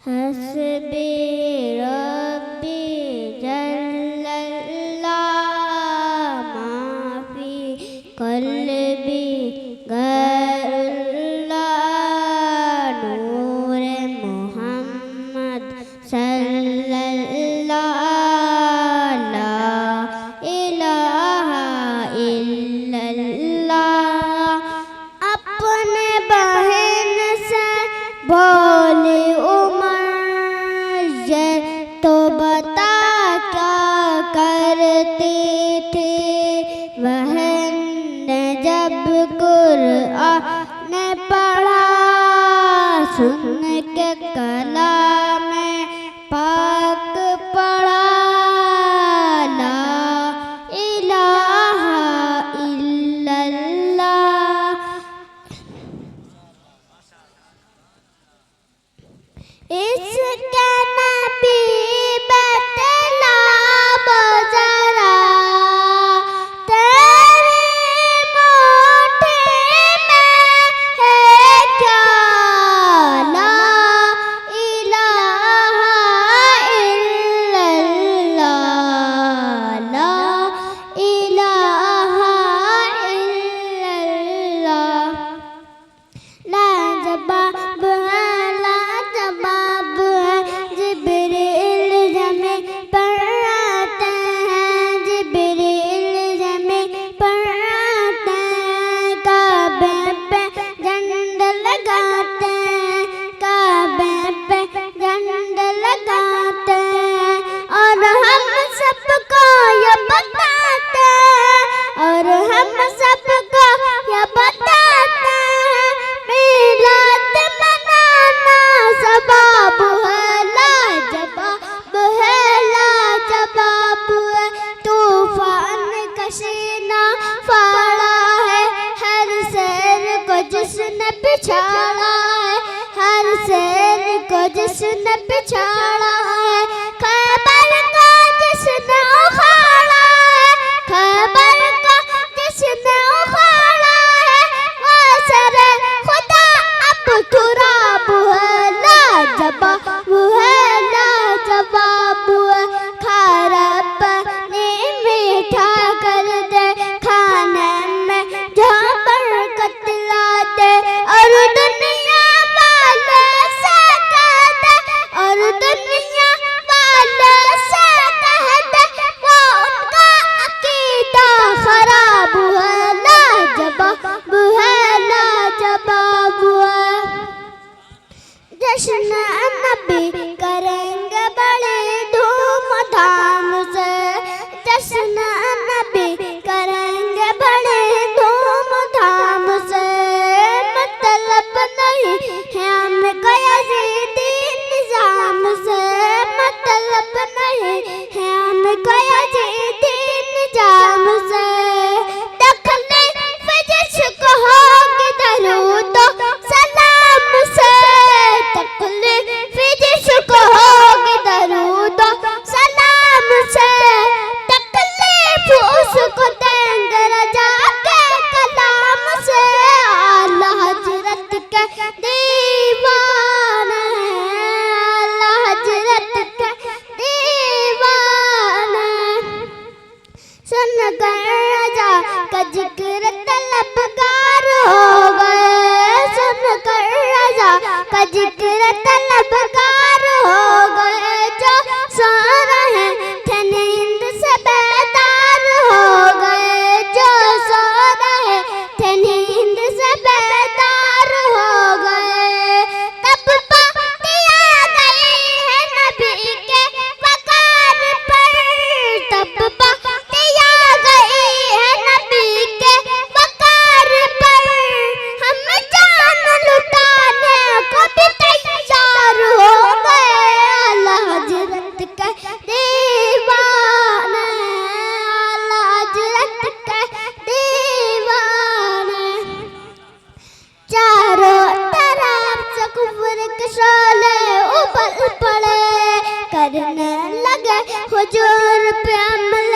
हस्बी रब्बी जल्लल्लाह माफी क़ल्बी गैरुल्लाह नूर मोहम्मद सल्लल्लाह ला इलाहा इल्लल्लाह। अपने बहन से बोली तो बता क्या करती थी बहन ने जब कुरान पढ़ा सुन के कलाम पाक पढ़ा ला इलाहा इल्लल्लाह। इसके नबी बतला बजरा तेरी मुट्ठी में है क्या ला इलाहा इल्लल्लाह ला इलाहा इल्लल्लाह। लाजवाब है लाजवाब है जिब्रील जमीन पर आते हैं जिब्रील जमीन पर आते हैं काबे पे झंडा लगाते हैं काबे पे झंडा लगाते हैं और हम सबको ये बताते हैं और हम सबको ये बताते हैं मिलाद मनाना सबाब है लाजवाब है लाजवाब है। तूफान कशीना फाड़ा है हर शेर को जिसने पिछाड़ा है हर शेर को जिसने पिछाड़ा है। खैबर को जिसने उखाड़ा है खैबर को जिसने उखाड़ा है वो सरे खुदा अब तुराब है लाजवाब है लाजवाब है। खारा पानी मीठा कर दे खाने में जो बरकत ला दे और दुनिया वाले से कह दे और दुनिया वाले से कह दे वो उनका अकीदा खराब है लाजवाब है लाजवाब है। जश्न नबी करेंगे बड़े धूमधाम से जश्न नबी करेंगे बड़े धूमधाम से मतलब नहीं है हमको यजीदी निजाम से मतलब नहीं है हमको यजीदी निजाम से। तकलीफ जिसको होगी दरूद सलाम से तकलीफ जिसको होगी दरूद सलाम से तकलीफ उसको देंगे रजा के कलाम से। आला हजरत के दीवाने आला हजरत के दीवाने सुन कर रजा का जिक्र तलबगार हो गए सुन कर रजा का जिक्र तलबगार हो गए जो सो रहे थे नींद से बेदार हो गए जो सो रहे थे नींद से बेदार हो गए। तब पातिया गई है नबी के वकार पर तब पातिया गई है नबी के वकार पर हम जान लुटाने को भी तैयार हो गए। आला हजरत के दीवाने आला हजरत के दीवाने। चारों तरफ से कुफ्र के शोले उबल पड़े करने लगे हुजूर पे अमल